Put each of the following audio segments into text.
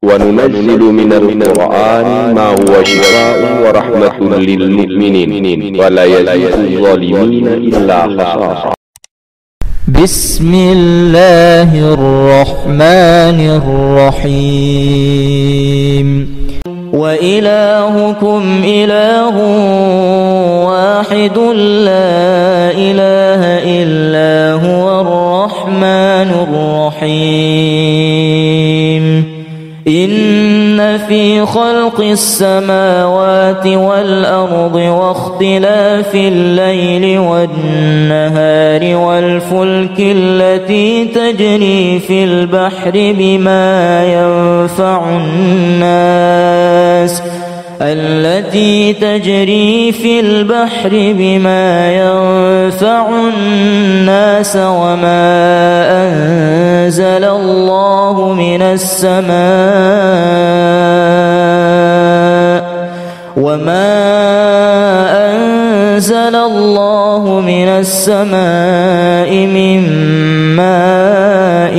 وننزل من القرآن ما هو شفاء ورحمة للمؤمنين ولا يزيد الظالمين إلا خسارا. بسم الله الرحمن الرحيم. وإلهكم إله واحد لا إله إلا هو الرحمن الرحيم. إن في خلق السماوات والأرض واختلاف الليل والنهار والفلك التي تجري في البحر بما ينفع الناس وما أنزل الله من السماء من ماء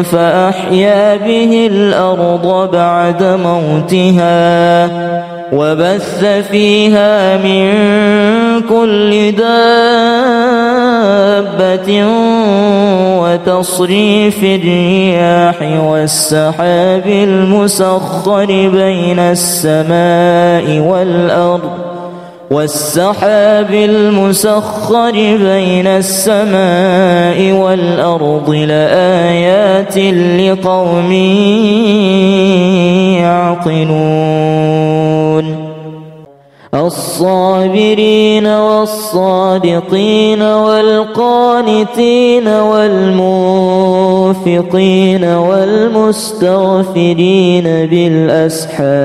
فأحيا به الأرض بعد موتها وبث فيها من كل دابة وتصريف الرياح والسحاب المسخر بين السماء والأرض لآيات لقوم يعقلون. الصابرين والصادقين والقانتين والمنفقين والمستغفرين بالأسحار.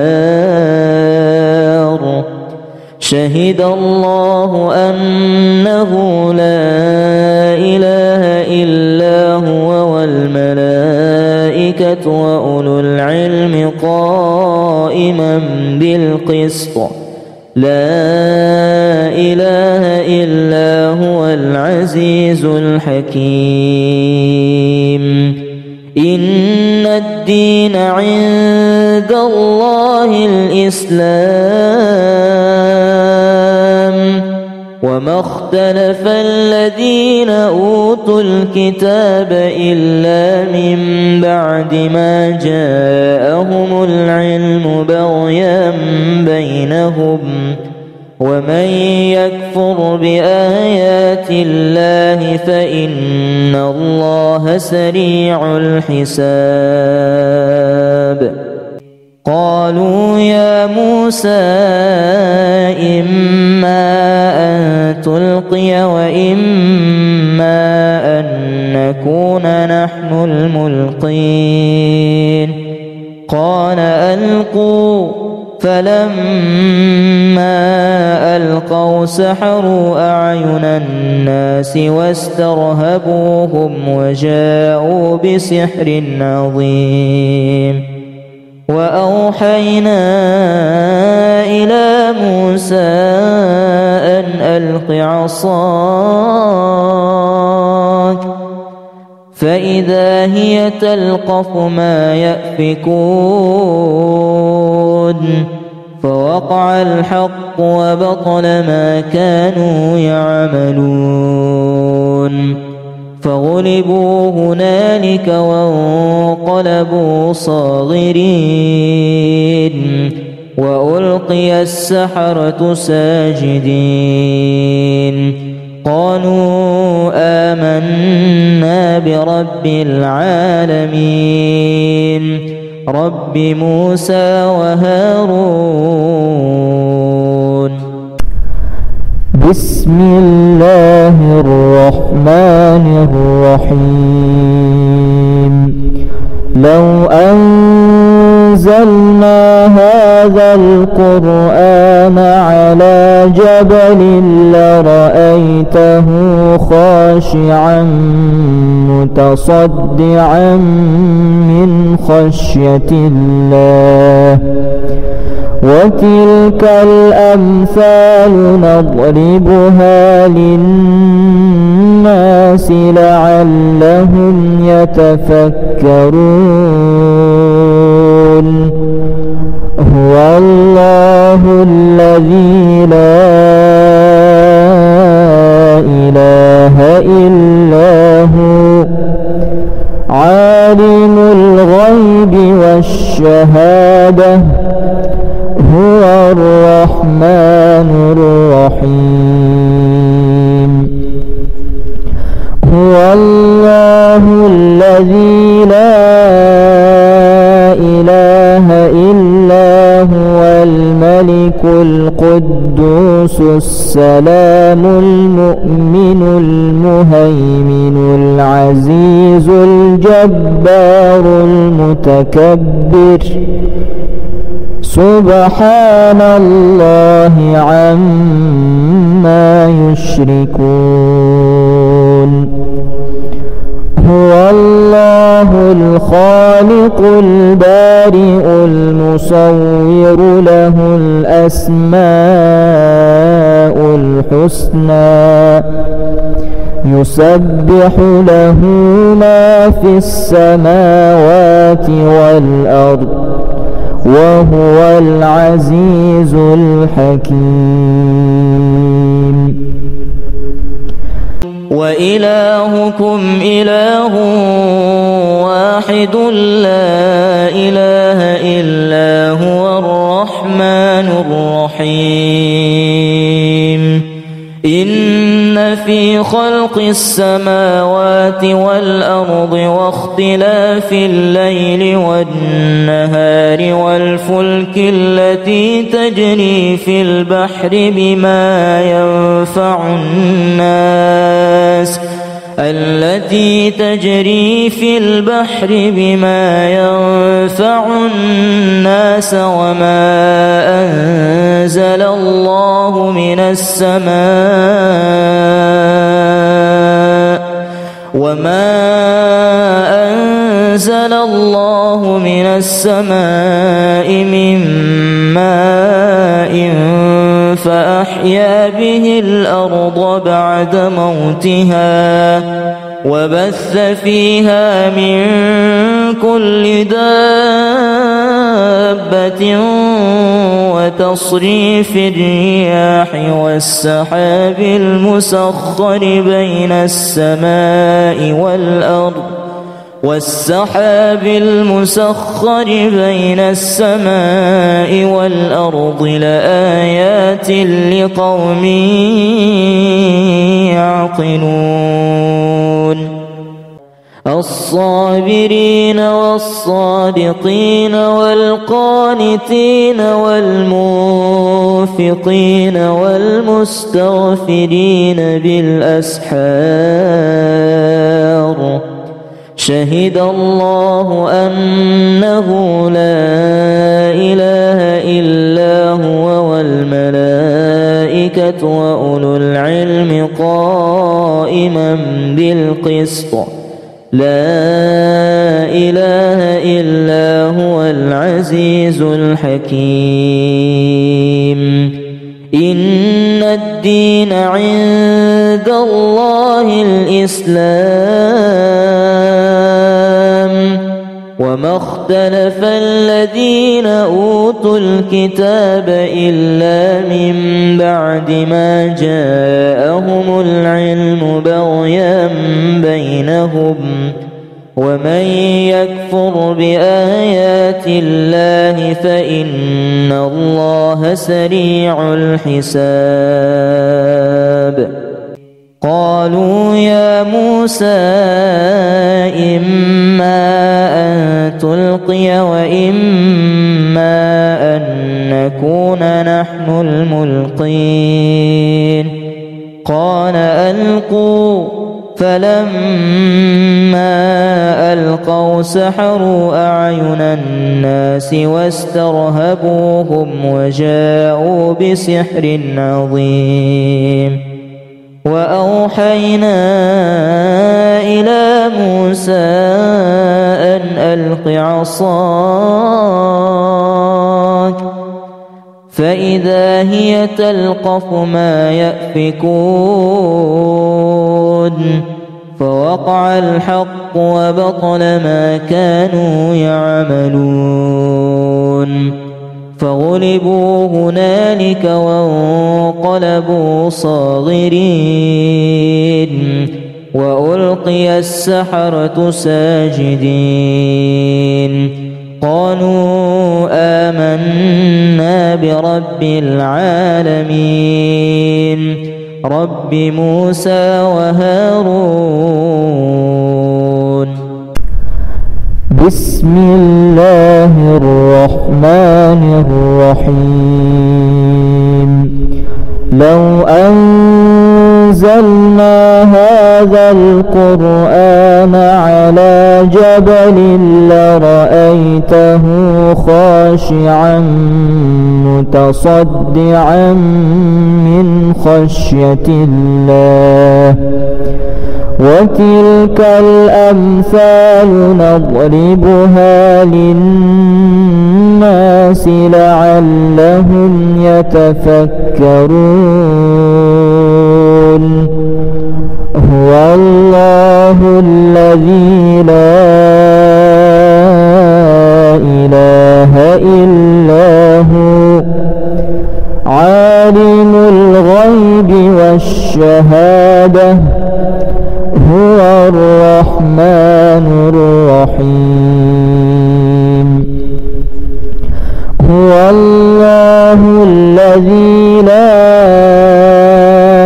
شهد الله أنه لا إله إلا هو والملائكة وأولو العلم قائما بالقسط. لا إله إلا هو العزيز الحكيم. إن الدين عند الله الإسلام وما اختلف الذين أوتوا الكتاب إلا من بعد ما جاءهم العلم بغيا بينهم ومن يكفر بآيات الله فإن الله سريع الحساب. قالوا يا موسى إما أن تلقي وإما أن نكون نحن الملقين. قال ألقوا. فلما ألقوا سحروا أعين الناس واسترهبوهم وجاءوا بسحر عظيم. وأوحينا إلى موسى أن ألق عصاك فإذا هي تلقف ما يأفكون. فوقع الحق وبطل ما كانوا يعملون. فغلبوا هنالك وانقلبوا صاغرين وألقي السحرة ساجدين. قالوا آمنا برب العالمين رب موسى وهارون. بسم الله الرحمن الرحيم. لو أنزلنا هذا القرآن على جبل لرأيته خاشعا متصدعا من خشية الله. وتلك الأمثال نضربها للناس لعلهم يتفكرون. الغيب والشهادة هو الرحمن الرحيم هو الله الذي لا إله إلا هو الملك القدوس السلام المؤمن المهيمن العزيز الجبار المتكبر سبحان الله عما يشركون هو الله الخالق البارئ المصور له الأسماء الحسنى يسبح له ما في السماوات والأرض وهو العزيز الحكيم وإلهكم إله واحد لا إله إلا هو الرحمن الرحيم إن في خلق السماوات والأرض واختلاف الليل والنهار والفلك التي تجري في البحر بما ينفع الناس وما أنزل الله من السماء من ماء فأحيا به الأرض بعد موتها وبث فيها من كل دابة وتصريف الرياح والسحاب المسخر بين السماء والأرض لآيات لقوم يعقلون الصابرين والصادقين والقانتين والمنفقين والمستغفرين بالأسحار شهد الله أنه لا إله إلا هو والملائكة وأولو العلم قائما بالقسط لا إله إلا هو العزيز الحكيم إن الدين عند الله الإسلام وما اختلف الذين أوتوا الكتاب إلا من بعد ما جاءهم العلم بغيا بينهم ومن يكفر بآيات الله فإن الله سريع الحساب قالوا يا موسى إما أن تلقي وإما أن نكون نحن الملقين قال ألقوا فلما ألقوا سحروا أعين الناس واسترهبوهم وجاءوا بسحر عظيم وأوحينا إلى موسى أن ألق عصاك فإذا هي تلقف ما يأفكون فوقع الحق وبطل ما كانوا يعملون فغلبوا هنالك وانقلبوا صاغرين وألقي السحرة ساجدين قالوا آمنا برب العالمين رب موسى وهارون. بسم الله الرحمن الرحيم. لو أنزلنا هذا القرآن على جبل لرأيته خاشعا متصدعا من خشية الله وتلك الأمثال نضربها للناس لعلهم يتفكرون. هو الله الذي لا إله إلا هو عالم الغيب والشهادة هو الرحمن الرحيم. هو الله الذي لا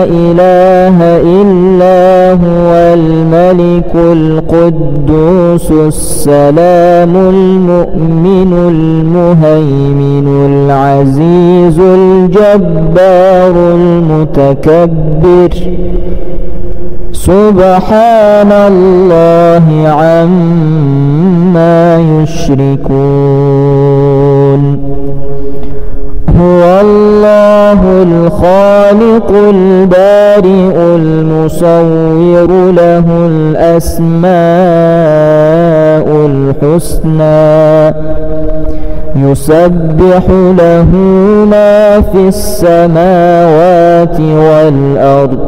إله إلا هو الملك القدوس السلام المؤمن المهيمن العزيز الجبار المتكبر سبحان الله عما يشركون. هو الله الخالق البارئ المصور له الأسماء الحسنى يسبح له ما في السماوات والأرض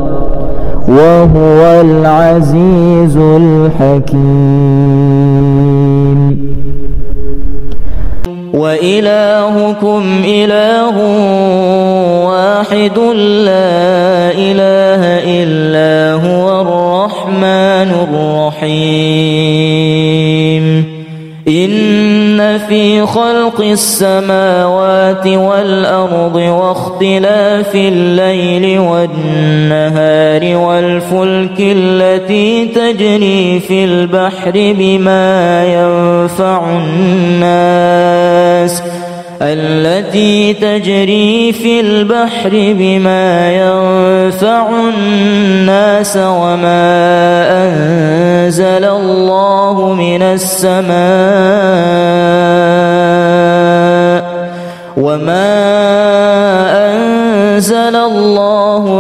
وهو العزيز الحكيم. وإلهكم إله واحد لا إله إلا هو الرحمن الرحيم. إن في خلق السماوات والأرض واختلاف الليل والنهار والفلك التي تجري في البحر بما ينفع الناس وما أنزل الله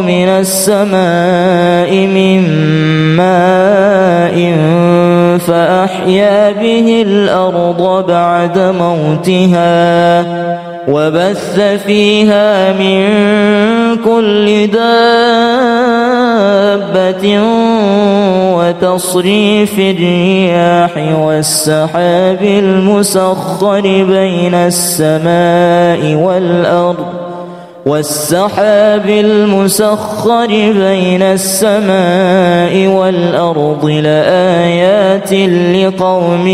من السماء من ماء فأحيا به الأرض بعد موتها وبث فيها من كل دابة وتصريف الرياح والسحاب المسخر بين السماء والأرض لآيات لقوم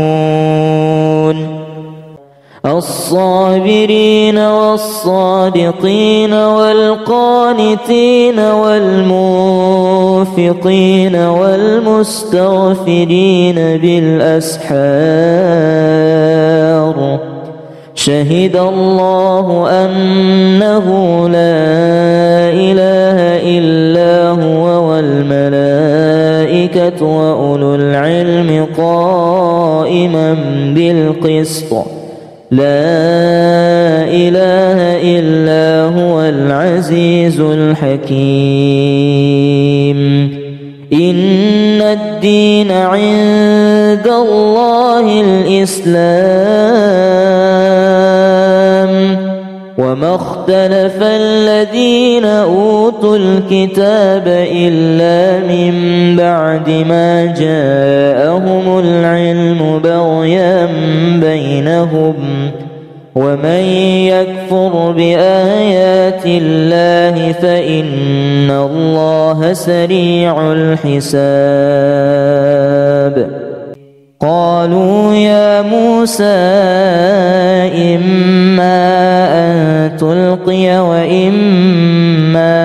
يعقلون. الصابرين والصادقين والقانتين والمنفقين والمستغفرين بالأسحار شهد الله أنه لا إله إلا هو والملائكة وأولو العلم قائما بالقسط لا إله إلا هو العزيز الحكيم. إن الدين عند الله الإسلام وما اختلف الذين أوتوا الكتاب إلا من بعد ما جاءهم العلم بغيا بينهم ومن يكفر بآيات الله فإن الله سريع الحساب. قالوا يا موسى إما أن تلقي وإما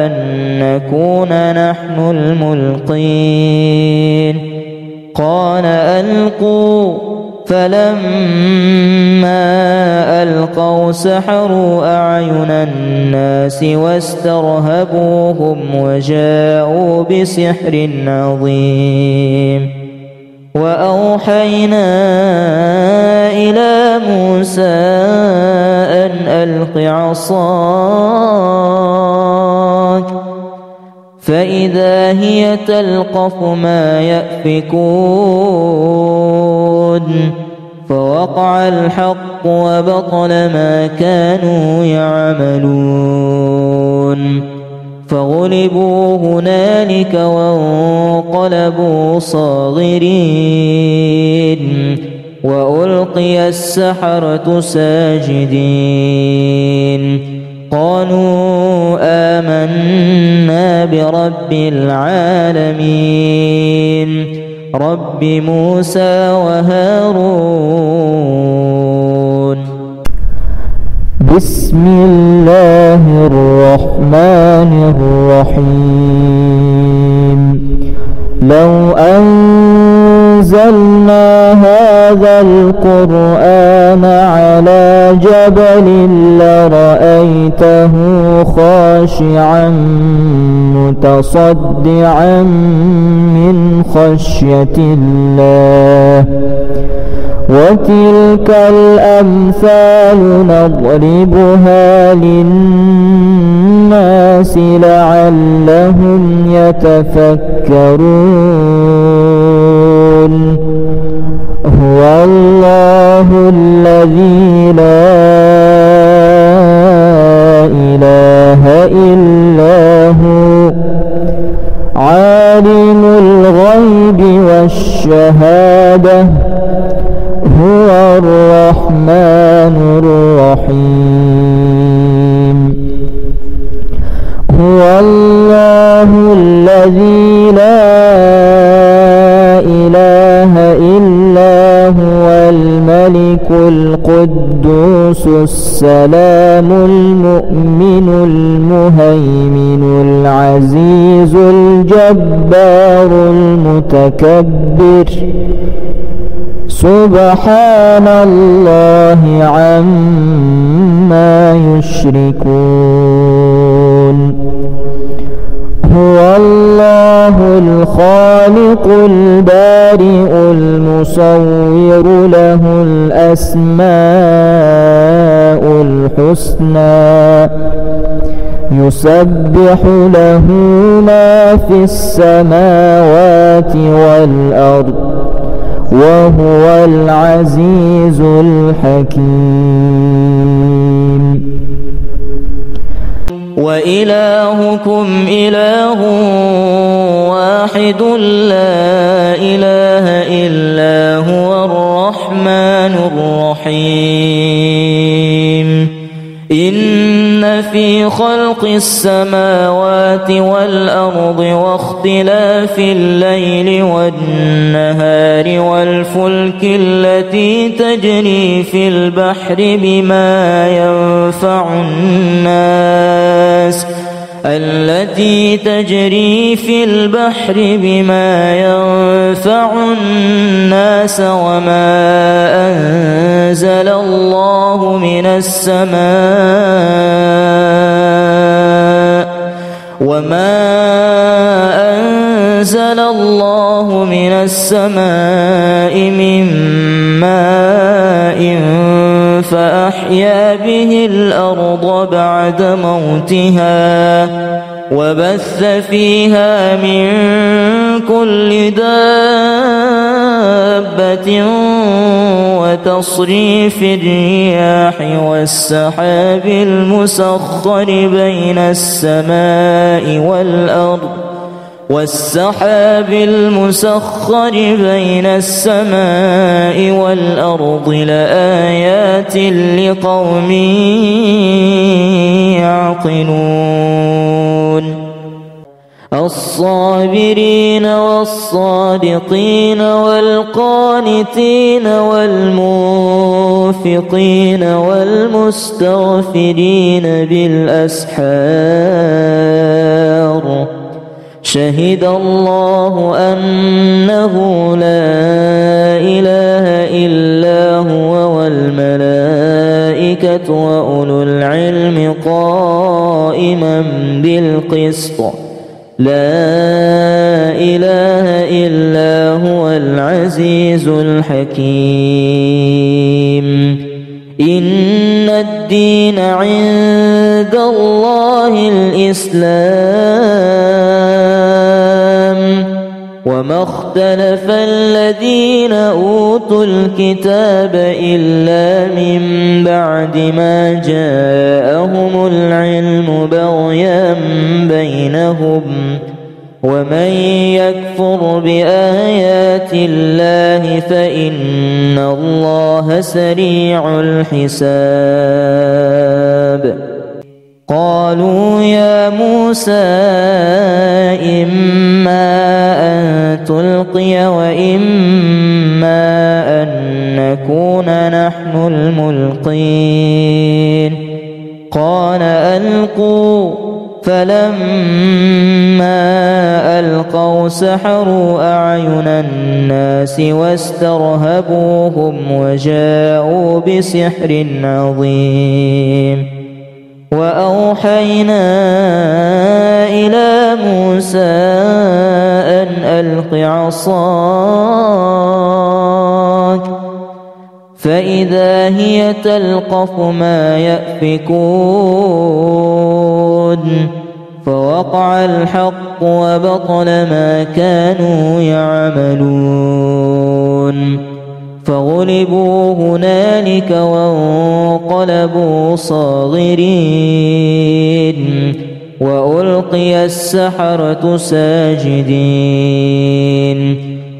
أن نكون نحن الملقين. قال ألقوا. فلما ألقوا سحروا أعين الناس واسترهبوهم وجاءوا بسحر عظيم. وأوحينا إلى موسى أن ألق عصاك فإذا هي تلقف ما يأفكون. فوقع الحق وبطل ما كانوا يعملون. فغلبوا هنالك وانقلبوا صاغرين. وألقي السحرة ساجدين. قالوا آمنا برب العالمين رب موسى وهارون. بسم الله الرحمن الرحيم. لو أنزلنا هذا القرآن على جبل لرأيته خاشعا متصدعا من خشية الله. وتلك الأمثال نضربها للناس لعلهم يتفكرون. هو الله الذي لا إله إلا هو عالم الغيب والشهادة هو الرحمن الرحيم. هو الله الذي لا إله إلا هو الملك القدوس السلام المؤمن المهيمن العزيز الجبار المتكبر. سبحان الله عما يشركون. هو الله الخالق البارئ المصور له الأسماء الحسنى يسبح له ما في السماوات والأرض وهو العزيز الحكيم. وإلهكم إله واحد لا إله إلا هو الرحمن الرحيم. إن في خلق السماوات والأرض واختلاف الليل والنهار والفلك التي تجري في البحر بما ينفع الناس وما أنزل الله من السماء من ماء فأحيا به الأرض بعد موتها وبث فيها من كل دابة وتصريف الرياح والسحاب المسخر بين السماء السماء والأرض لآيات لقوم يعقلون الصابرين والصادقين والقانتين والمنفقين والمستغفرين بالأسحار شهد الله أنه لا إله إلا هو والملائكة وأولو العلم قائما بالقسط لا إله إلا هو العزيز الحكيم إن الدين عند الله الإسلام وما اختلف الذين أوتوا الكتاب إلا من بعد ما جاءهم العلم بغيا بينهم ومن يكفر بآيات الله فإن الله سريع الحساب قالوا يا موسى إما أن تلقي وإما أن نكون نحن الملقين قال ألقوا فلما ألقوا سحروا أعين الناس واسترهبوهم وجاءوا بسحر عظيم وأوحينا إلى موسى أن ألق عصاك فإذا هي تلقف ما يأفكون فوقع الحق وبطل ما كانوا يعملون فغلبوا هنالك وانقلبوا صاغرين وألقي السحرة ساجدين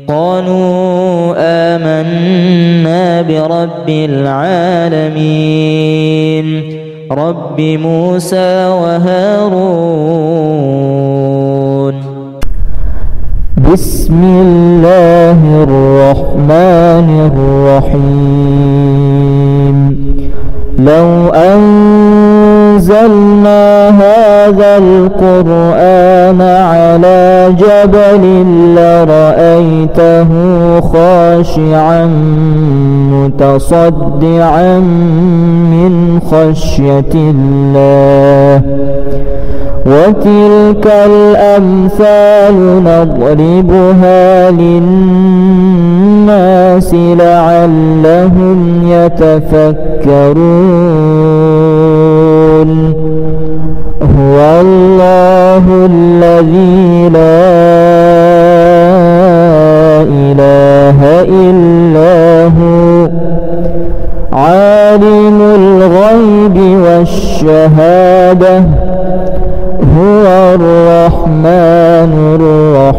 قالوا آمنا برب العالمين رب موسى وهارون بسم الله الرحمن الرحيم لو أنزلنا هذا القرآن على جبل لرأيته خاشعا متصدعا من خشية الله وتلك الأمثال نضربها للناس لعلهم يتفكرون هو الله الذي لا إله إلا هو عالم الغيب والشهادة هو الرحمن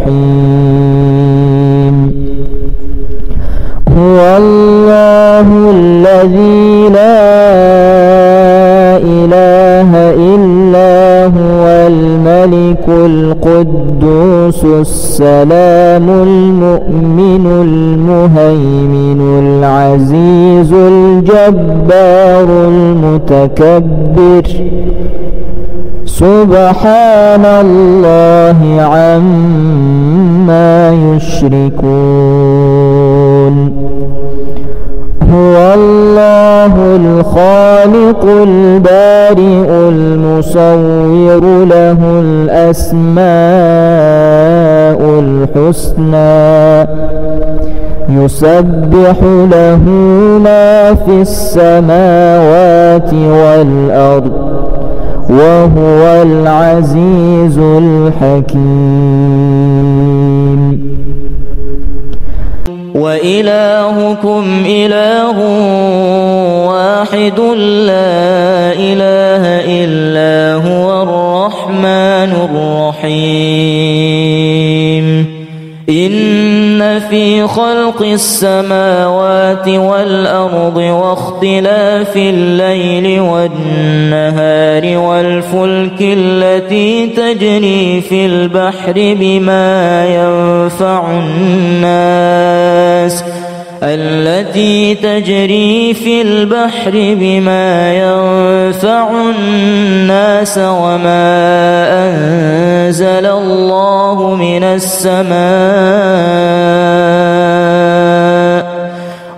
الرحيم هو الله الذي لا إله إلا هو الملك القدوس السلام المؤمن المهيمن العزيز الجبار المتكبر سبحان الله عما يشركون هو الله الخالق البارئ المصور له الأسماء الحسنى يسبح له ما في السماوات والأرض وهو العزيز الحكيم وإلهكم إله واحد لا إله إلا هو الرحمن الرحيم إن في في خلق السماوات والأرض واختلاف الليل والنهار والفلك التي تجري في البحر بما ينفع الناس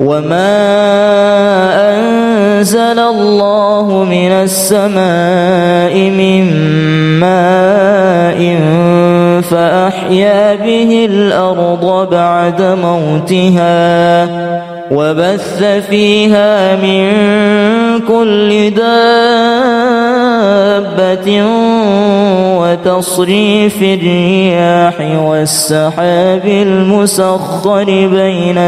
وما أنزل الله من السماء من ماء فأحيا به الأرض بعد موتها وبث فيها من كل دابة وتصريف الرياح والسحاب المسخر بين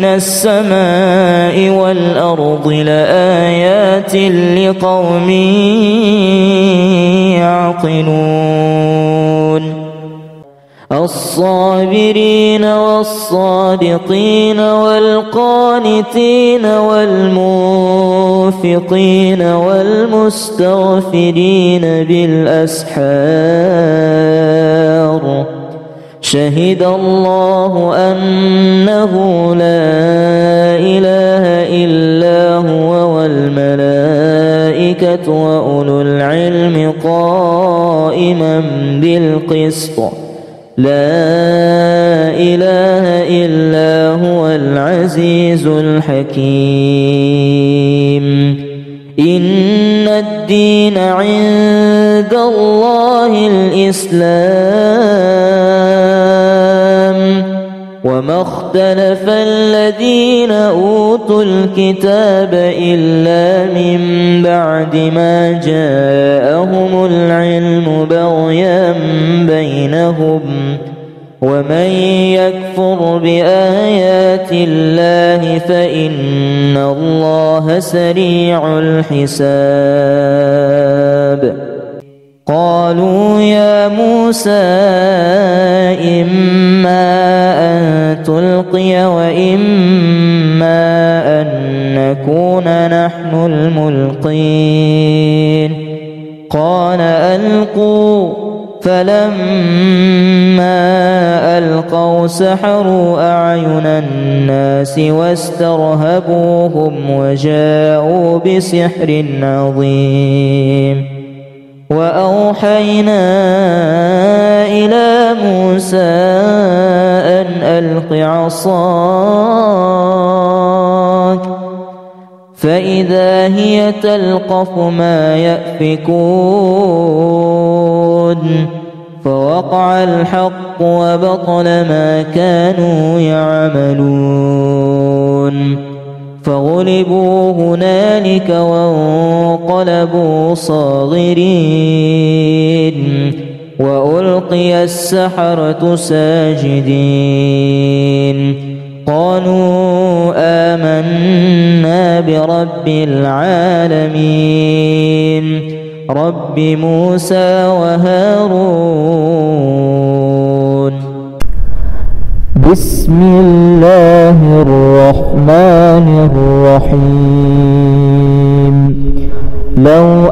السماء والأرض لآيات لقوم يعقلون الصابرين والصادقين والقانتين والمنفقين والمستغفرين بالأسحار شهد الله أنه لا إله إلا هو والملائكة وأولو العلم قائما بالقسط لا إله إلا هو العزيز الحكيم إن الدين عند الله الإسلام وما اختلف الذين أوتوا الكتاب إلا من بعد ما جاءهم العلم بغيا بينهم ومن يكفر بآيات الله فإن الله سريع الحساب قالوا يا موسى إما أن تلقي وإما أن نكون نحن الملقين قال ألقوا فلما ألقوا سحروا أعين الناس واسترهبوهم وجاءوا بسحر عظيم وأوحينا إلى موسى أن ألق عصاك فإذا هي تلقف ما يأفكون فوقع الحق وبطل ما كانوا يعملون فغلبوا هنالك وانقلبوا صاغرين وألقي السحرة ساجدين قالوا آمنا برب العالمين رب موسى وهارون بسم الله الرحمن الرحيم لو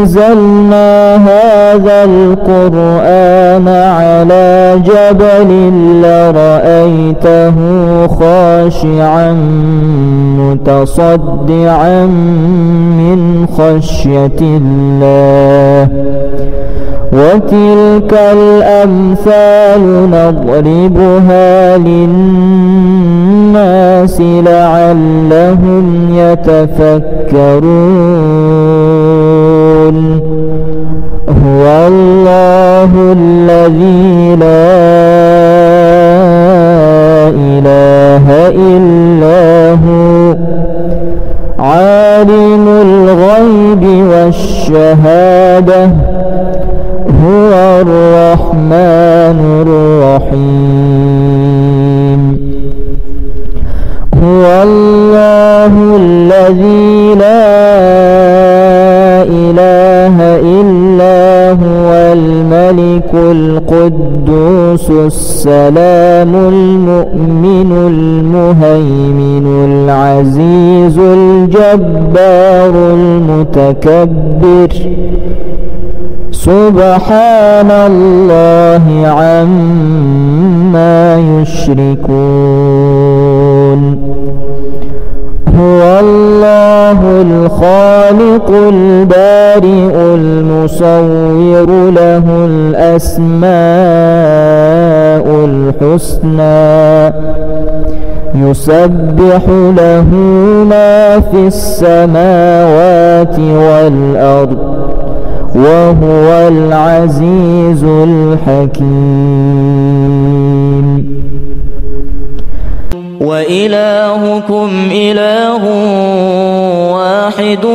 أنزلنا هذا القرآن على جبل لرأيته خاشعا متصدعا من خشية الله وتلك الأمثال نضربها للناس لعلهم يتفكرون هو الله الذي لا إله إلا هو عالم الغيب والشهادة هو الرحمن الرحيم هو الله الذي لا إله إلا القدوس السلام المؤمن المهيمن العزيز الجبار المتكبر سبحان الله عما يشركون هو الله الخالق البارئ المصور له الأسماء الحسنى يسبح له ما في السماوات والأرض وهو العزيز الحكيم وإلهكم إله واحد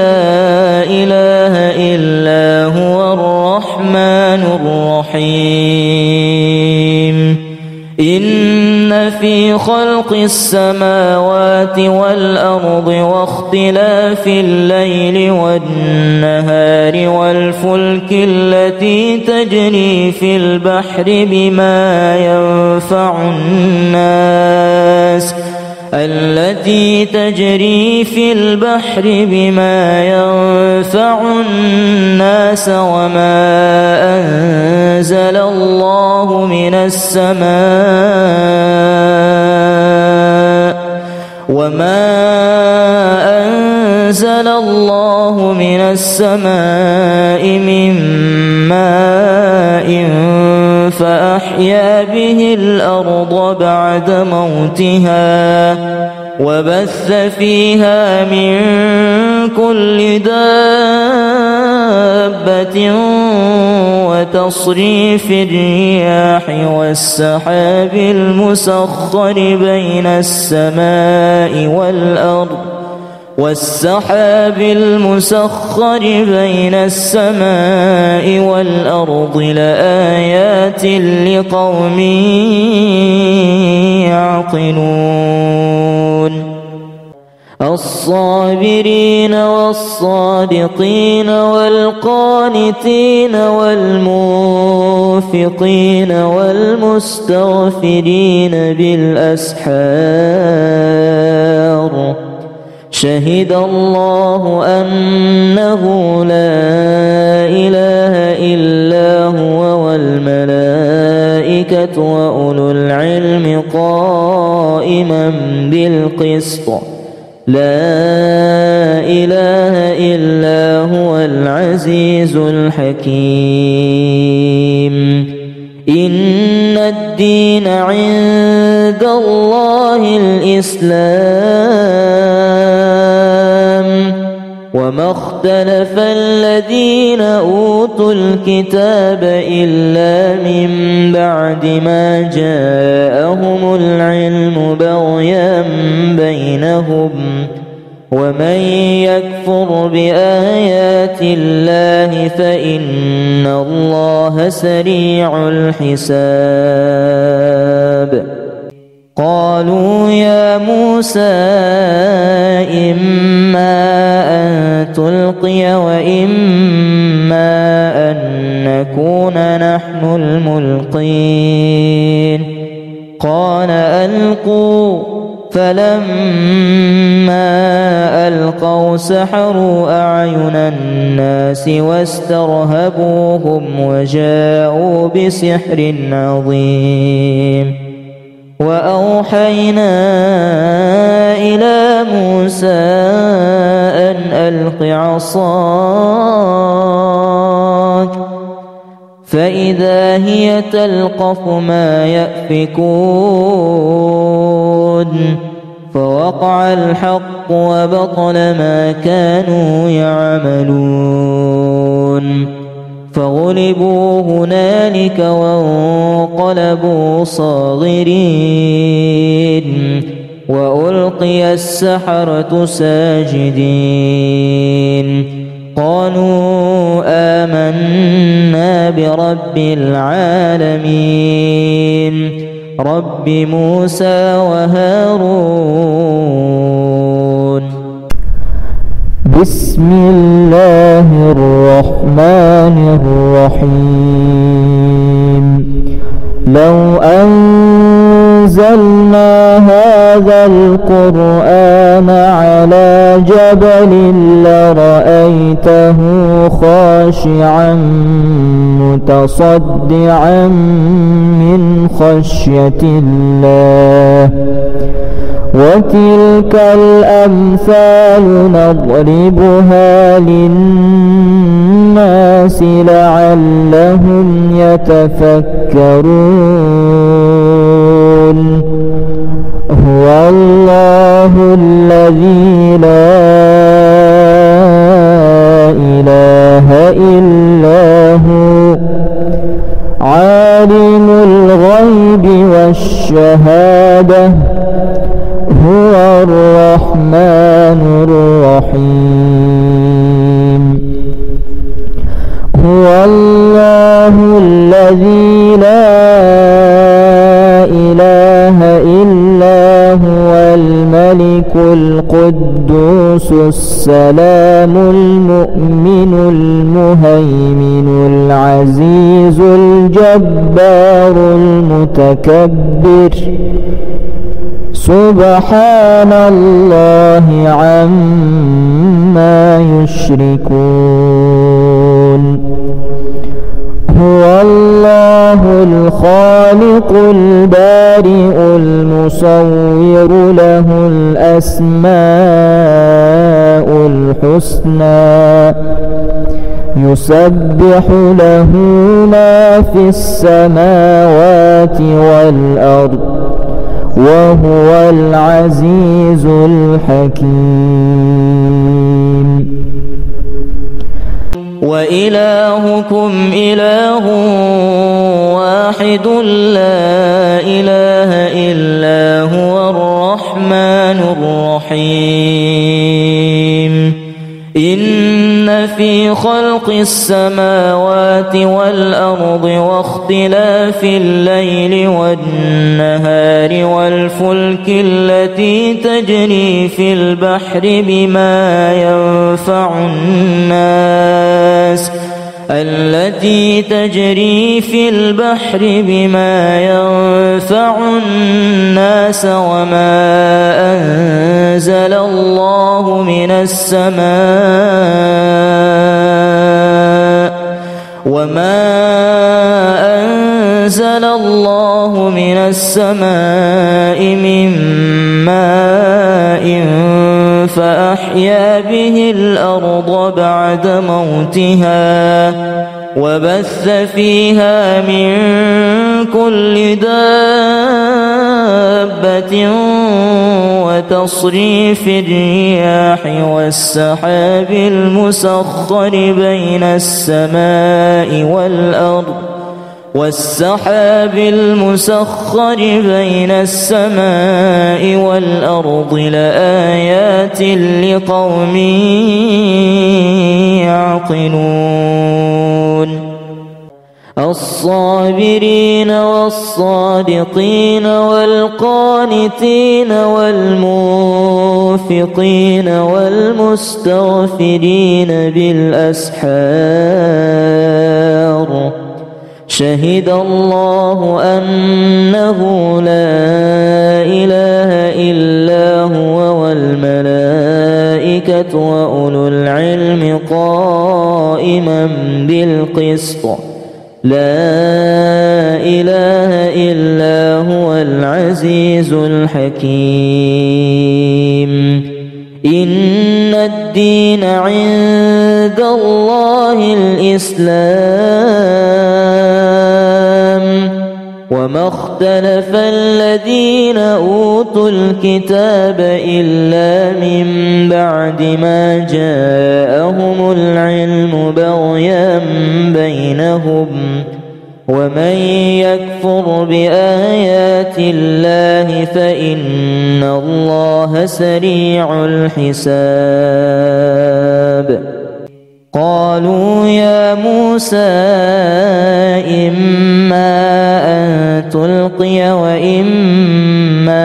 لا إله إلا هو الرحمن الرحيم إن في خلق السماوات والأرض واختلاف الليل والنهار والفلك التي تجري في البحر بما ينفع الناس وما أنزل الله من السماء من ماء فأحيا به الأرض بعد موتها وبث فيها من كل دابة وتصريف الرياح والسحاب المسخر بين السماء والأرض لآيات لقوم يعقلون الصابرين والصادقين والقانتين والمنفقين والمستغفرين بالأسحار شهد الله أنه لا إله إلا هو والملائكة وأولو العلم قائما بالقسط لا إله إلا هو العزيز الحكيم إن الدين عند الله الإسلام وما اختلف الذين أوتوا الكتاب إلا من بعد ما جاءهم العلم بغيا بينهم ومن يكفر بآيات الله فإن الله سريع الحساب قالوا يا موسى إما أن تلقي وإما أن نكون نحن الملقين قال ألقوا فلما ألقوا سحروا أعين الناس واسترهبوهم وجاءوا بسحر عظيم وأوحينا إلى موسى أن ألق عصاك فإذا هي تلقف ما يأفكون فوقع الحق وبطل ما كانوا يعملون فغلبوا هنالك وانقلبوا صاغرين وألقي السحرة ساجدين قالوا آمنا برب العالمين رب موسى وهارون بسم الله الرحمن الرحيم لو أنزلنا هذا القرآن على جبل لرأيته خاشعا متصدعا من خشية الله وتلك الأمثال نضربها للناس لعلهم يتفكرون هو الله الذي لا إله إلا هو عالم الغيب والشهادة هو الرحمن الرحيم هو الله الذي لا إله إلا هو الملك القدوس السلام المؤمن المهيمن العزيز الجبار المتكبر سبحان الله عما يشركون هو الله الخالق البارئ المصور له الأسماء الحسنى يسبح له ما في السماوات والأرض وهو العزيز الحكيم وإلهكم إله واحد لا إله إلا هو الرحمن الرحيم إن في خلق السماوات والأرض واختلاف الليل والنهار والفلك التي تجري في البحر بما ينفع الناس وما أنزل الله من السماء من ماء فأحيا به الأرض بعد موتها وبث فيها من كل دابة وتصريف الرياح والسحاب المسخر بين السماء والأرض لآيات لقوم يعقلون الصابرين والصادقين والقانتين والمنفقين والمستغفرين بالأسحار شهد الله أنه لا إله إلا هو والملائكة وأولو العلم قائما بالقسط لا إله إلا هو العزيز الحكيم إن الدين عند الله الإسلام وما اختلف الذين أوتوا الكتاب إلا من بعد ما جاءهم العلم بغيا بينهم ومن يكفر بآيات الله فإن الله سريع الحساب قالوا يا موسى إما أن تلقي وإما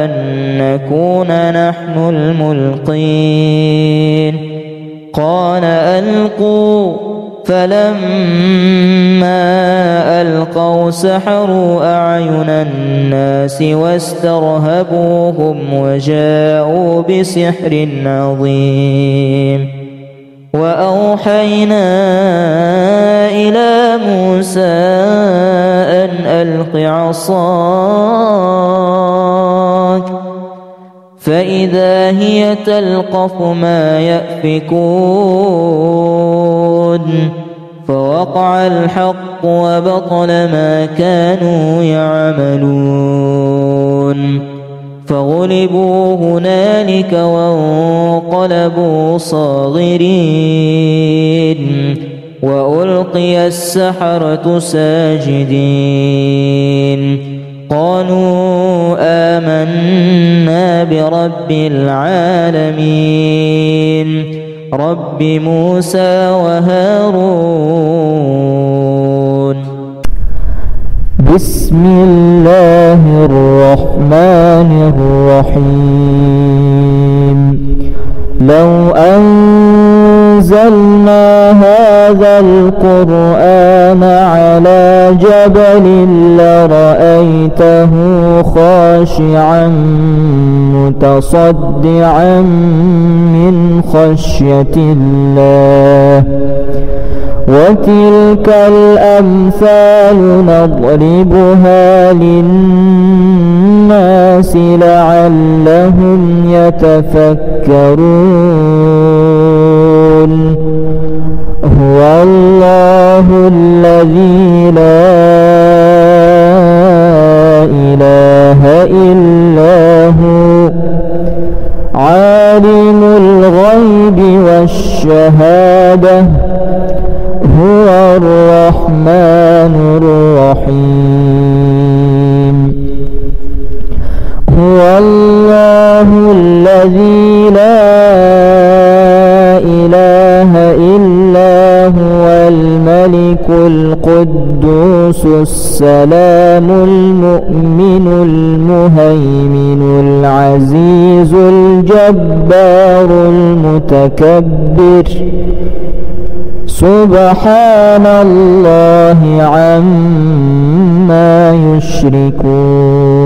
أن نكون نحن الملقين قال ألقوا، فلما ألقوا سحروا أعين الناس واسترهبوهم وجاءوا بسحر عظيم. وأوحينا إلى موسى أن ألق عصاك، فإذا هي تلقف ما يأفكون، فوقع الحق وبطل ما كانوا يعملون، فغلبوا هنالك وانقلبوا صاغرين، وألقي السحرة ساجدين، قالوا آمنا برب العالمين رب موسى وهارون. بسم الله الرحمن الرحيم. لو أنزلنا هذا القرآن على جبل لرأيته خاشعا متصدعا من خشية الله، وتلك الأمثال نضربها للناس لعلهم يتفكرون. هو الله الذي لا إله إلا هو، عالم الغيب والشهادة، هو الرحمن الرحيم. هو الله الذي لا إله إلا هو الملك القدوس السلام المؤمن المهيمن العزيز الجبار المتكبر، سبحان الله عما يشركون.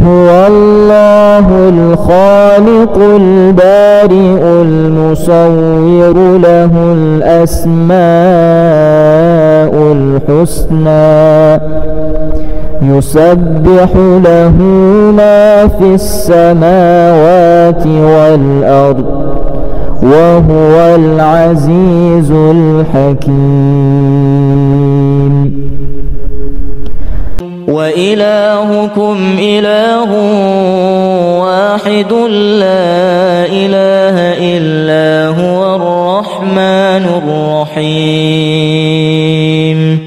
هو الله الخالق البارئ المصور، له الأسماء الحسنى، يسبح له ما في السماوات والأرض، وهو العزيز الحكيم. وإلهكم إله واحد لا إله إلا هو الرحمن الرحيم.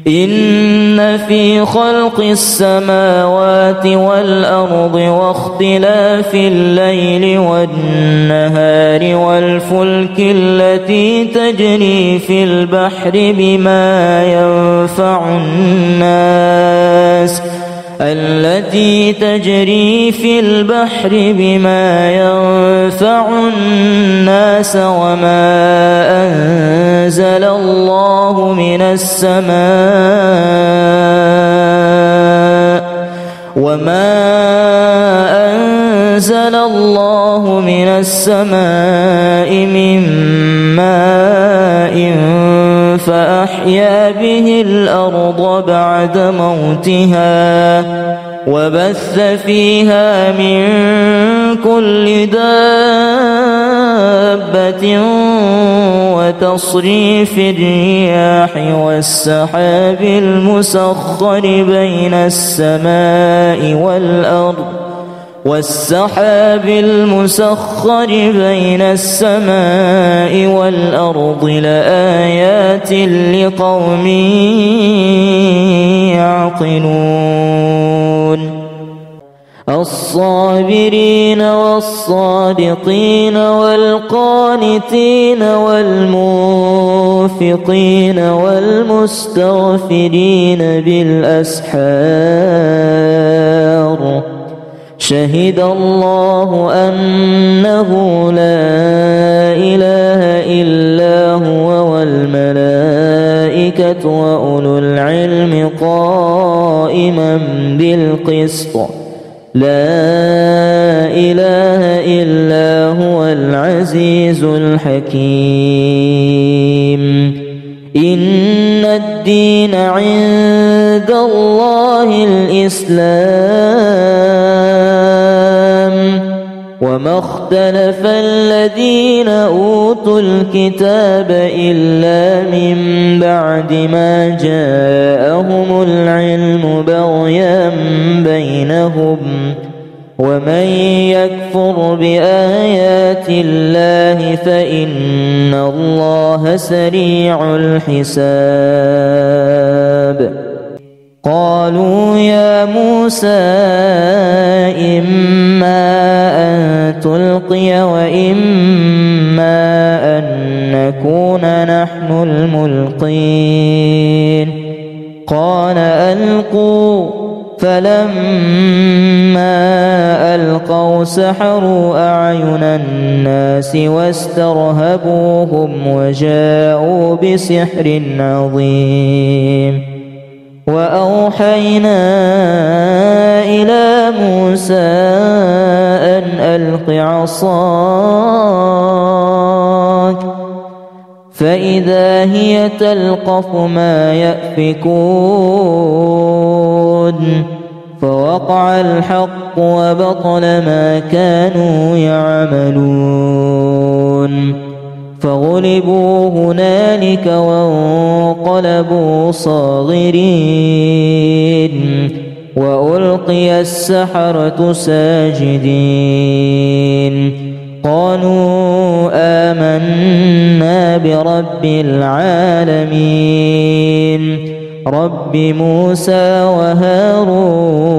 إن في خلق السماوات والأرض واختلاف الليل والنهار والفلك التي تجري في البحر بما ينفع الناس وما أنزل الله من السماء من ماء فأحيا به الأرض بعد موتها، وبث فيها من كل دابة، وتصريف الرياح والسحاب المسخر بين السماء والأرض لآيات لقوم يعقلون. الصابرين والصادقين والقانتين والمنفقين والمستغفرين بالأسحار، شهد الله أنه لا إله إلا هو والملائكة وأولو العلم قائما بالقسط لا إله إلا هو العزيز الحكيم إن الدين عند الله الإسلام وما اختلف الذين أوتوا الكتاب إلا من بعد ما جاءهم العلم بغيا بينهم ومن يكفر بآيات الله فإن الله سريع الحساب قالوا يا موسى إما أن تلقي وإما أن نكون نحن الملقين قال ألقوا فلما ألقوا سحروا أعين الناس واسترهبوهم وجاءوا بسحر عظيم وأوحينا إلى موسى أن ألق عصاك فإذا هي تلقف ما يأفكون فوقع الحق وبطل ما كانوا يعملون فغلبوا هنالك وانقلبوا صاغرين وألقي السحرة ساجدين قالوا آمنا برب العالمين رب موسى وهارون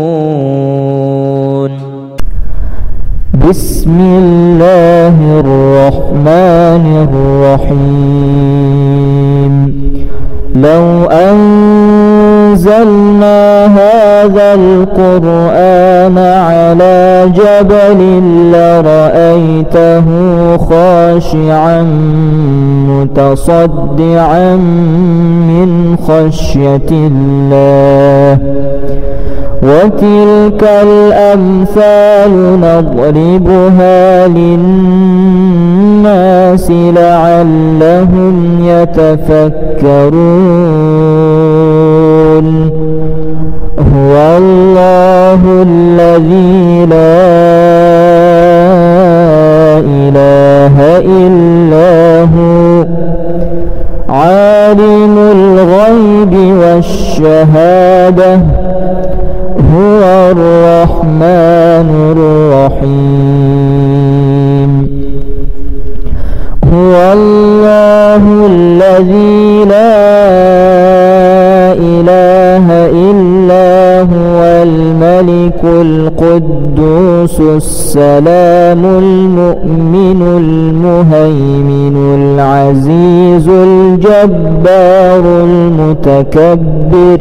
بسم الله الرحمن الرحيم لو أنزلنا هذا القرآن على جبل لرأيته خاشعا متصدعا من خشية الله وتلك الأمثال نضربها للناس لعلهم يتفكرون هو الله الذي لا إله إلا هو عالم الغيب والشهادة هو الرحمن الرحيم هو الله الذي لا إله إلا هو الملك القدوس السلام المؤمن المهيمن العزيز الجبار المتكبر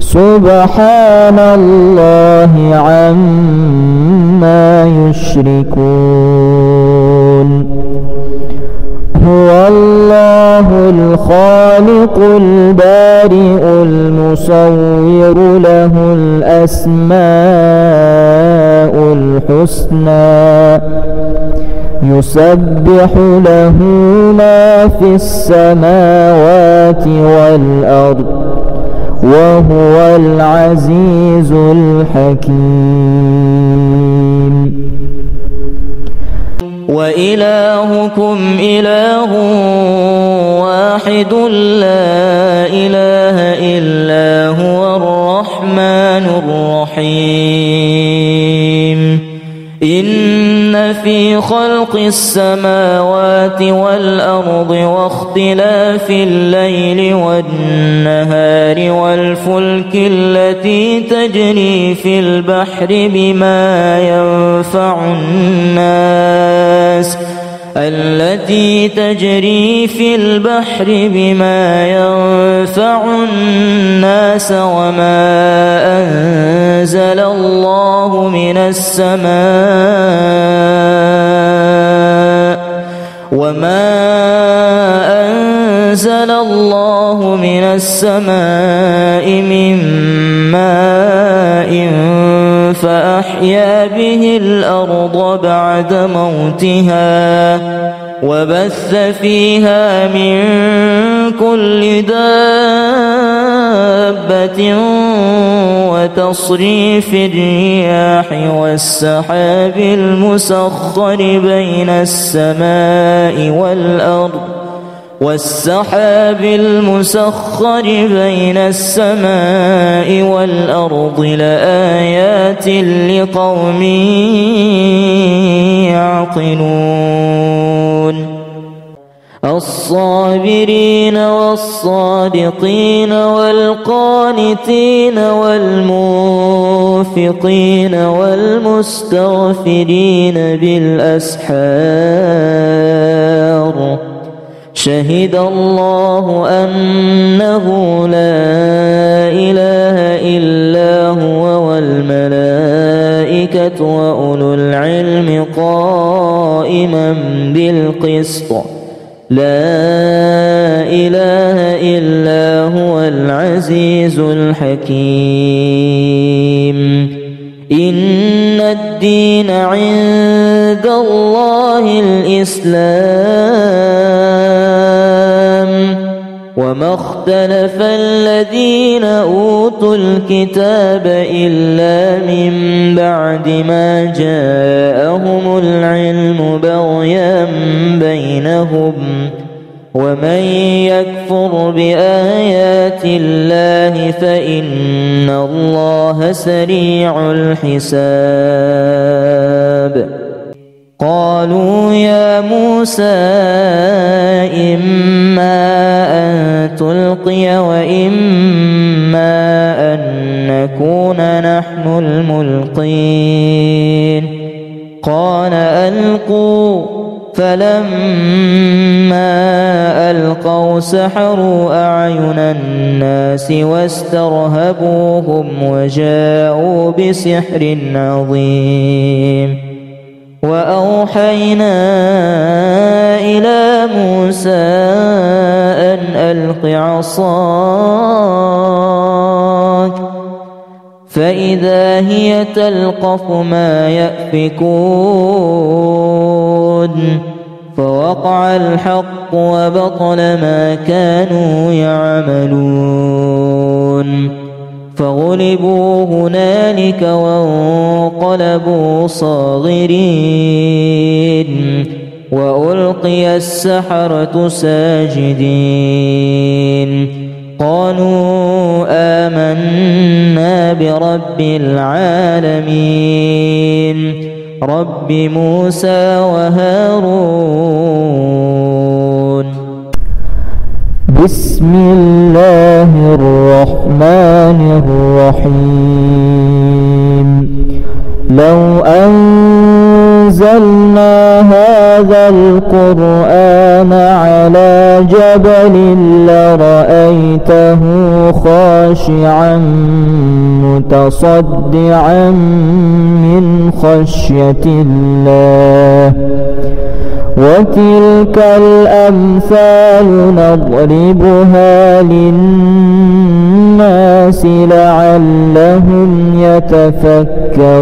سبحان الله عما يشركون هو الله الخالق البارئ المصور له الأسماء الحسنى يسبح له ما في السماوات والأرض وهو العزيز الحكيم وإلهكم إله واحد لا إله إلا هو الرحمن الرحيم إن في خلق السماوات والأرض واختلاف الليل والنهار والفلك التي تجري في البحر بما ينفع الناس وما أنزل الله السماء وما أنزل الله من السماء من ماء فأحيا به الأرض بعد موتها وبث فيها من كل دابة وتصريف الرياح والسحاب المسخر بين السماء والأرض لآيات لقوم يعقلون الصابرين والصادقين والقانتين والمنفقين والمستغفرين بالأسحار شهد الله أنه لا إله إلا هو والملائكة وأولو العلم قائما بالقسط لا إله إلا هو العزيز الحكيم إن الدين عند الله الإسلام وما اختلف الذين أوتوا الكتاب إلا من بعد ما جاءهم العلم بغيا بينهم ومن يكفر بآيات الله فإن الله سريع الحساب قالوا يا موسى إما أن تلقي وإما أن نكون نحن الملقين قال ألقوا فلما ألقوا سحروا أعين الناس واسترهبوهم وجاءوا بسحر عظيم وأوحينا إلى موسى أن ألق عصاك فإذا هي تلقف ما يأفكون فوقع الحق وبطل ما كانوا يعملون فغلبوا هنالك وانقلبوا صاغرين وألقي السحرة ساجدين قالوا آمنا برب العالمين رب موسى وهارون بسم الله الرحمن الرحيم لو أنزلنا هذا القرآن على جبل لرأيته خاشعا متصدعا من خشية الله وتلك الأمثال نضربها للناس لعلهم يتفكرون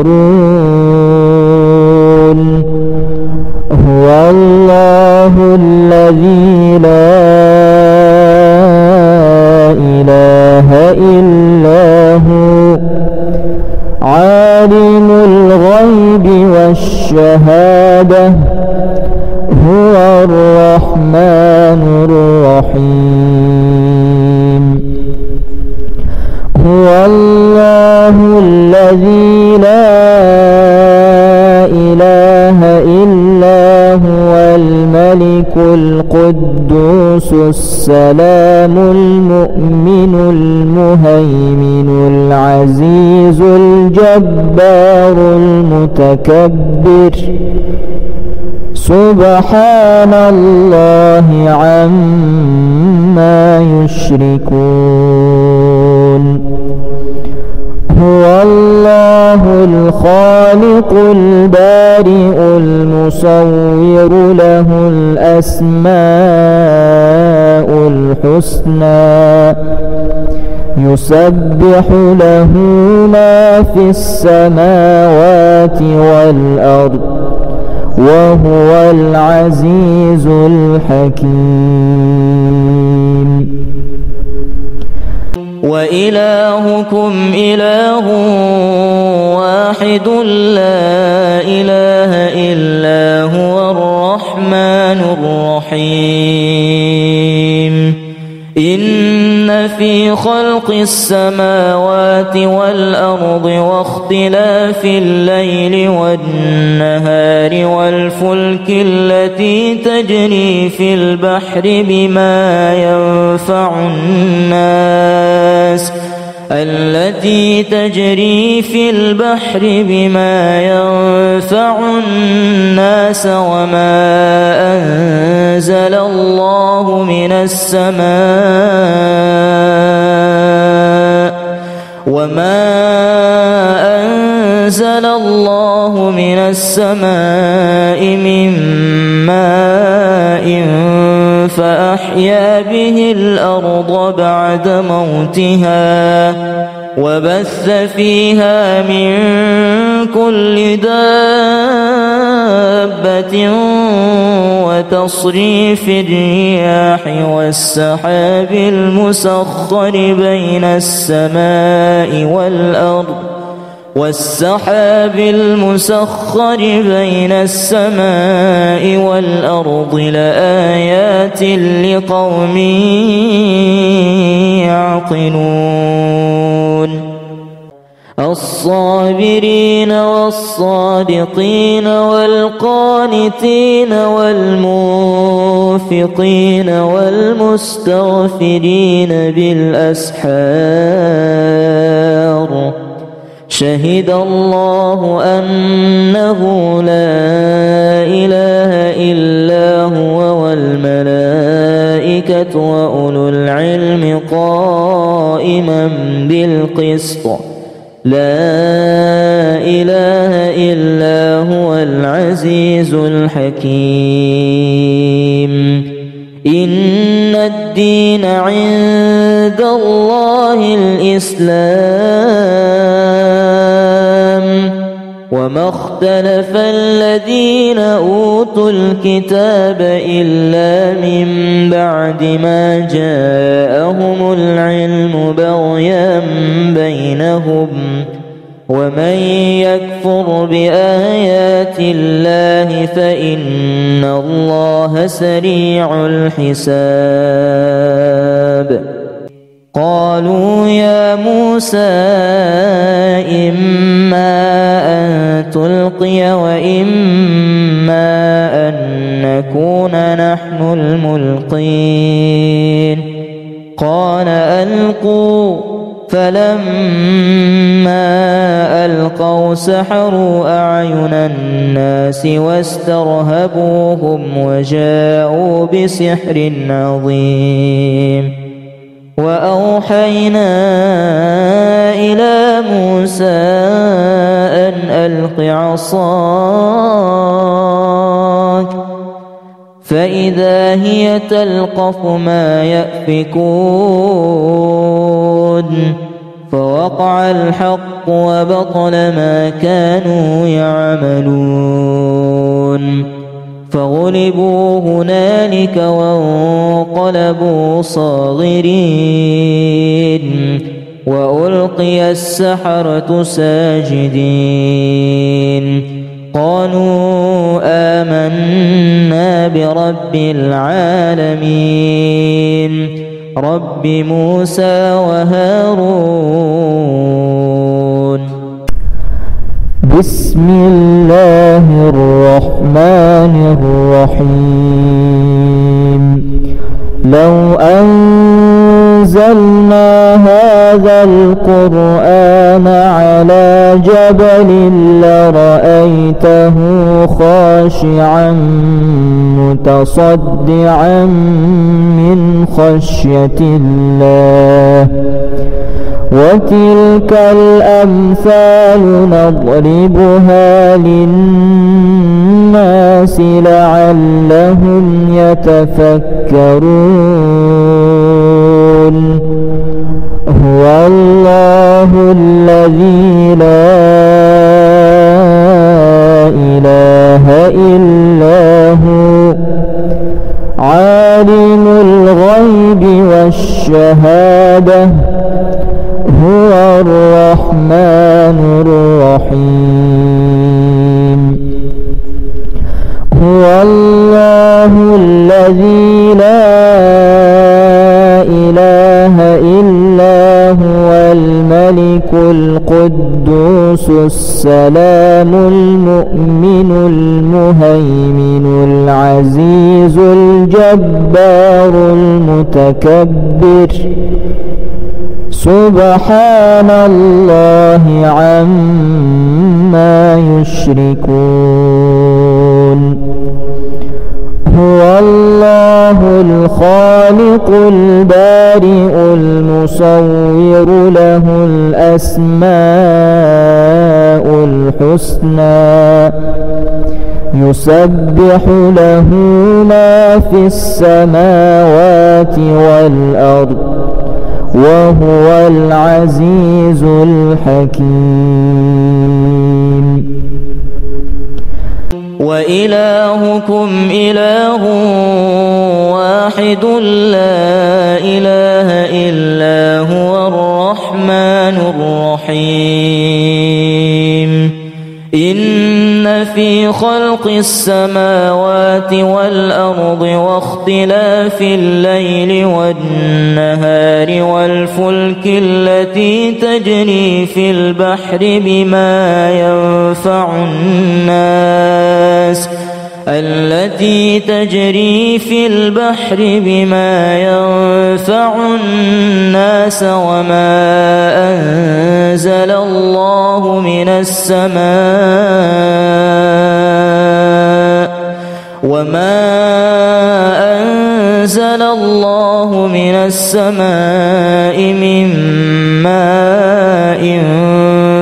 هو الله الذي لا إله إلا هو عالم الغيب والشهادة هو الرحمن الرحيم هو الله الذي لا إله إلا هو الملك القدوس السلام المؤمن المهيمن العزيز الجبار المتكبر سبحان الله عما يشركون هو الله الله الخالق البارئ المصور له الأسماء الحسنى يسبح له ما في السماوات والأرض وهو العزيز الحكيم. وإلهكم إله واحد لا إله إلا هو الرحمن الرحيم. إن في خلق السماوات والأرض واختلاف الليل والنهار والفلك التي تجري في البحر بما ينفع الناس وما أنزل الله من السماء من ماء فأحيا به الأرض بعد موتها وبث فيها من كل دابة وتصريف الرياح والسحاب المسخر بين السماء والأرض لآيات لقوم يعقلون. الصابرين والصادقين والقانتين والمنفقين والمستغفرين بالأسحار شهد الله أنه لا إله إلا هو والملائكة وأولو العلم قائما بالقسط لا إله إلا هو العزيز الحكيم. إن الدين عند الله الإسلام وما اختلف الذين أوتوا الكتاب إلا من بعد ما جاءهم العلم بغيا بينهم ومن يكفر بآيات الله فإن الله سريع الحساب. قالوا يا موسى إما أن تلقي وإما أن نكون نحن الملقين. قال ألقوا فلما ألقوا سحروا أعين الناس واسترهبوهم وجاءوا بسحر عظيم. وأوحينا إلى موسى أن ألق عصاك فإذا هي تلقف ما يأفكون فوقع الحق وبطل ما كانوا يعملون. فغلبوا هنالك وانقلبوا صاغرين وألقي السحرة ساجدين. قالوا آمنا برب العالمين رب موسى وهارون. بسم الله الرحمن الرحيم. لو أنزلنا هذا القرآن على جبل لرأيته خاشعا خاشعا متصدعا من خشية الله وتلك الأمثال نضربها للناس لعلهم يتفكرون هو الله الذي لا إله إلا هو عالم الغيب والشهادة هو الرحمن الرحيم هو الله الذي لا إله إلا هو الملك القدوس السلام المؤمن المهيمن العزيز الجبار المتكبر سبحان الله عما يشركون هو الله الخالق البارئ المصور له الأسماء الحسنى يسبح له ما في السماوات والأرض وهو العزيز الحكيم وإلهكم إله واحد لا إله إلا هو الرحمن الرحيم إن في خلق السماوات والأرض واختلاف الليل والنهار والفلك التي تجري في البحر بما ينفع الناس وما أنزل الله من السماء من ماء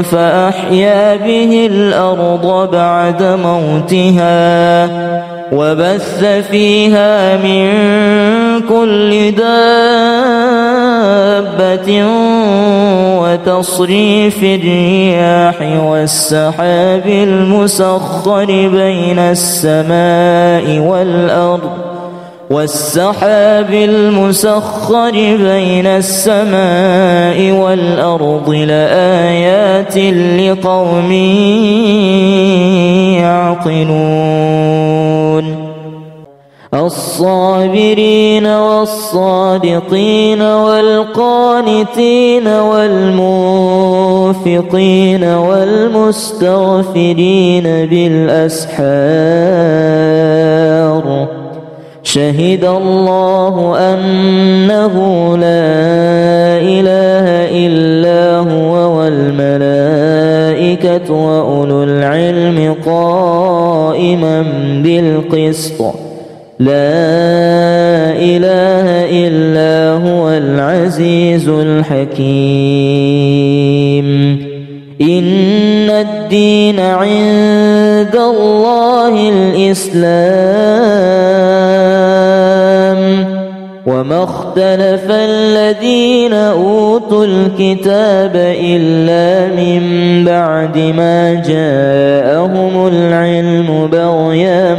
فأحيا به الأرض بعد موتها وبث فيها من كل دابة وتصريف الرياح والسحاب المسخر بين السماء والأرض لآيات لقوم يعقلون الصابرين والصادقين والقانتين والمنفقين والمستغفرين بالأسحار شهد الله أنه لا إله إلا هو والملائكة وأولو العلم قائما بالقسط لا إله إلا هو العزيز الحكيم إن الدين عند الله الإسلام وما اختلف الذين أوتوا الكتاب إلا من بعد ما جاءهم العلم بغيا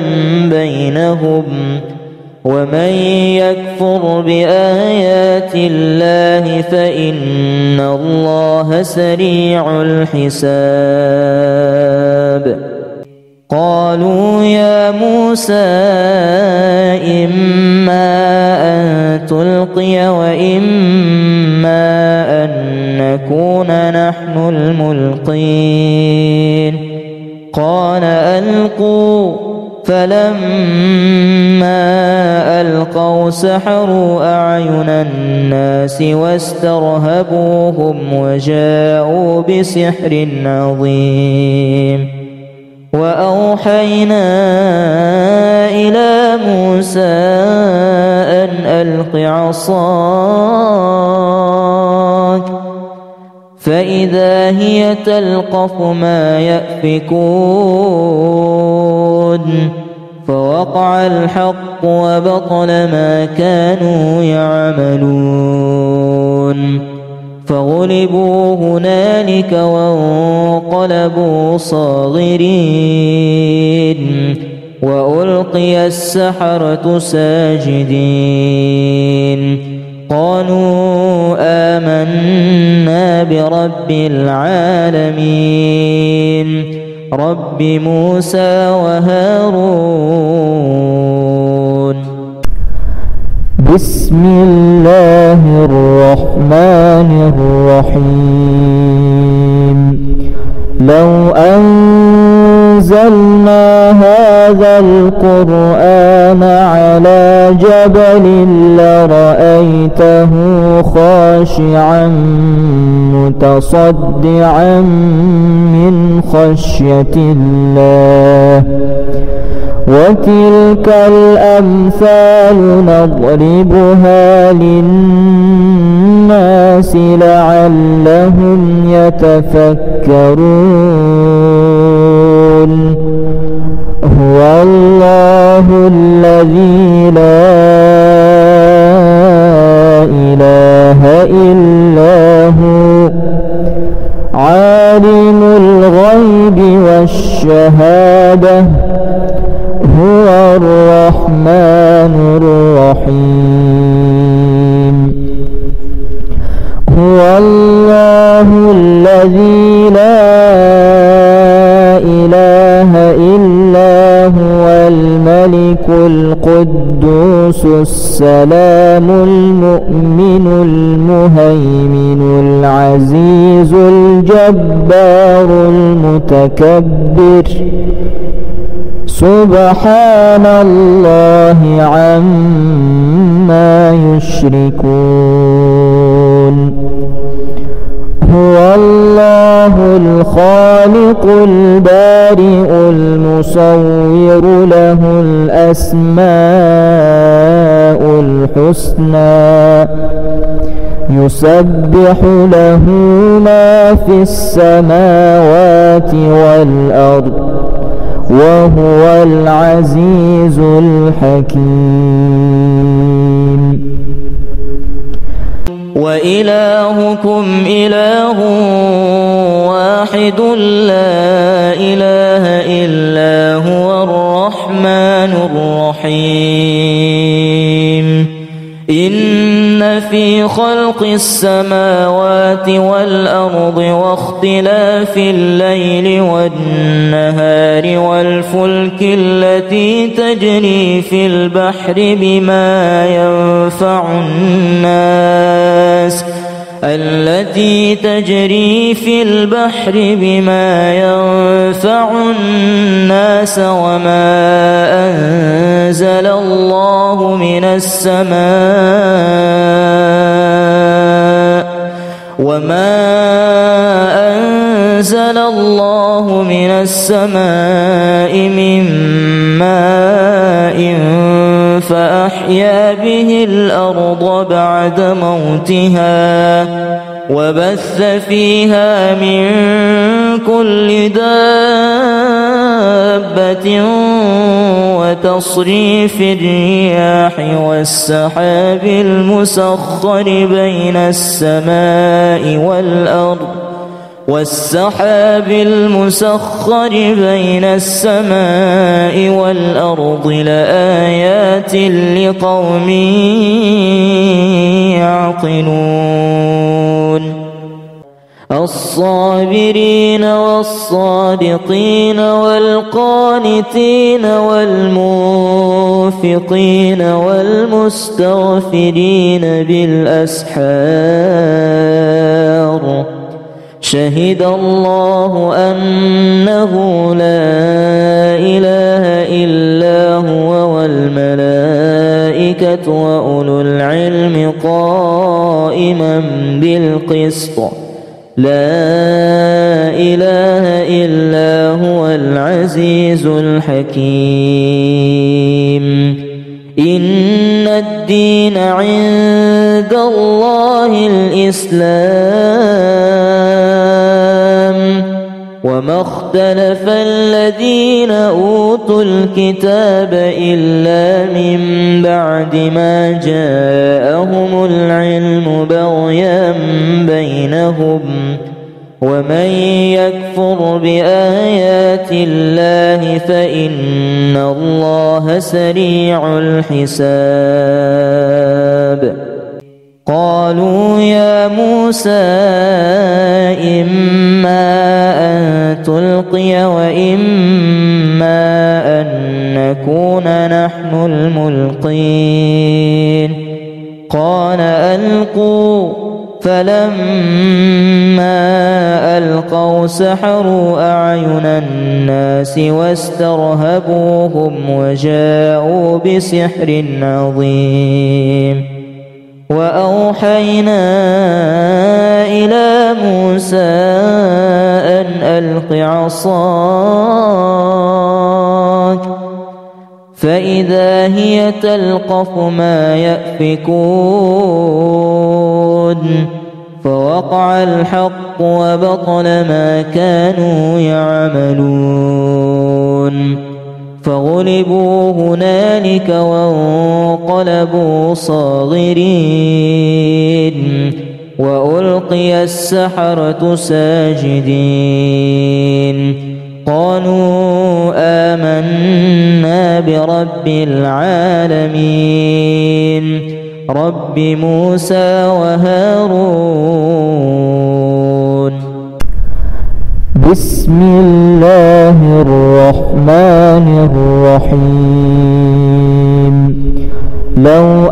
بينهم ومن يكفر بآيات الله فإن الله سريع الحساب قالوا يا موسى إما أن تلقي وإما أن نكون نحن الملقين قال ألقوا فلما ألقوا سحروا أعين الناس واسترهبوهم وجاءوا بسحر عظيم وأوحينا إلى موسى أن ألق عصاك فإذا هي تلقف ما يأفكون فوقع الحق وبطل ما كانوا يعملون فغلبوا هنالك وانقلبوا صاغرين وألقي السحرة ساجدين قالوا آمنا برب العالمين رب موسى وهارون. بسم الله الرحمن الرحيم. لو أنزلنا هذا القرآن على جبل لرأيته خاشعا متصدعا من خشية الله وتلك الأمثال نضربها للناس لعلهم يتفكرون. هو الله الذي لا إله إلا هو عالم الغيب والشهادة هو الرحمن الرحيم. هو الله الذي لا إله إلا هو الملك القدوس السلام المؤمن المهيمن العزيز الجبار المتكبر سبحان الله عما يشركون. هو الله الخالق البارئ المصور له الأسماء الحسنى يسبح له ما في السماوات والأرض وهو العزيز الحكيم. وإلهكم إله واحد لا إله إلا هو الرحمن الرحيم. إن في خلق السماوات والأرض واختلاف الليل والنهار والفلك التي تجري في البحر بما ينفع الناس وما أنزل الله من السماء من ماء فأحيا به الأرض بعد موتها وبث فيها من كل دابة وتصريف الرياح والسحاب المسخر بين السماء والأرض لآيات لقوم يعقلون. الصابرين والصادقين والقانتين والمنفقين والمستغفرين بالأسحار شهد الله أنه لا إله إلا هو والملائكة وأولو العلم قائما بالقسط لا إله إلا هو العزيز الحكيم إن الدين عند الله الإسلام وما اختلف الذين أوتوا الكتاب إلا من بعد ما جاءهم العلم بغيا بينهم ومن يكفر بآيات الله فإن الله سريع الحساب قالوا يا موسى إما أن تلقي وإما أن نكون نحن الملقين قال ألقوا فلما ألقوا سحروا أعين الناس واسترهبوهم وجاءوا بسحر عظيم وأوحينا إلى موسى أن ألق عصاك فإذا هي تلقف ما يأفكون فوقع الحق وبطل ما كانوا يعملون فغلبوا هنالك وانقلبوا صاغرين وألقي السحرة ساجدين قالوا آمنا برب العالمين رب موسى وهارون بسم الله الرحمن الرحيم لو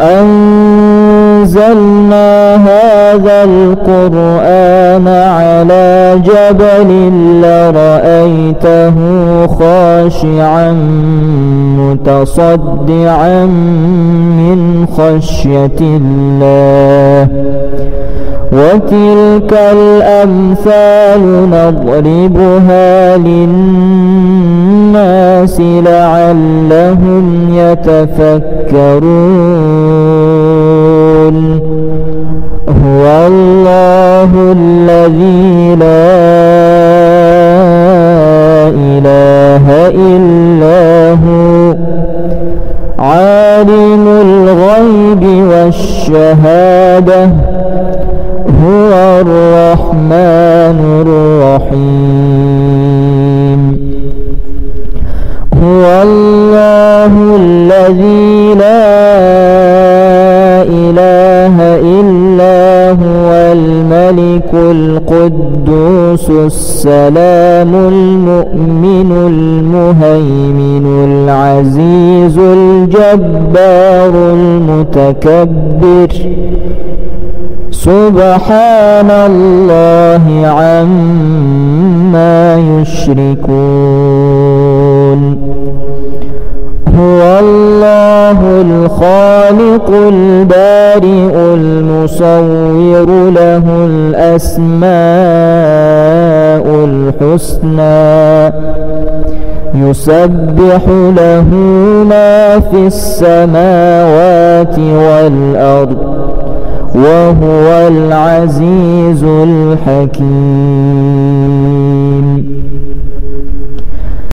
أنزلنا هذا القرآن على جبل لرأيته خاشعا متصدعا من خشية الله وتلك الأمثال نضربها للناس لعلهم يتفكرون هو الله الذي لا إله إلا هو عالم الغيب والشهادة هو الرحمن الرحيم هو الله الذي لا إله إلا هو الملك القدوس السلام المؤمن المهيمن العزيز الجبار المتكبر سبحان الله عما يشركون هو الله الخالق البارئ المصور له الأسماء الحسنى يسبح له ما في السماوات والأرض وهو العزيز الحكيم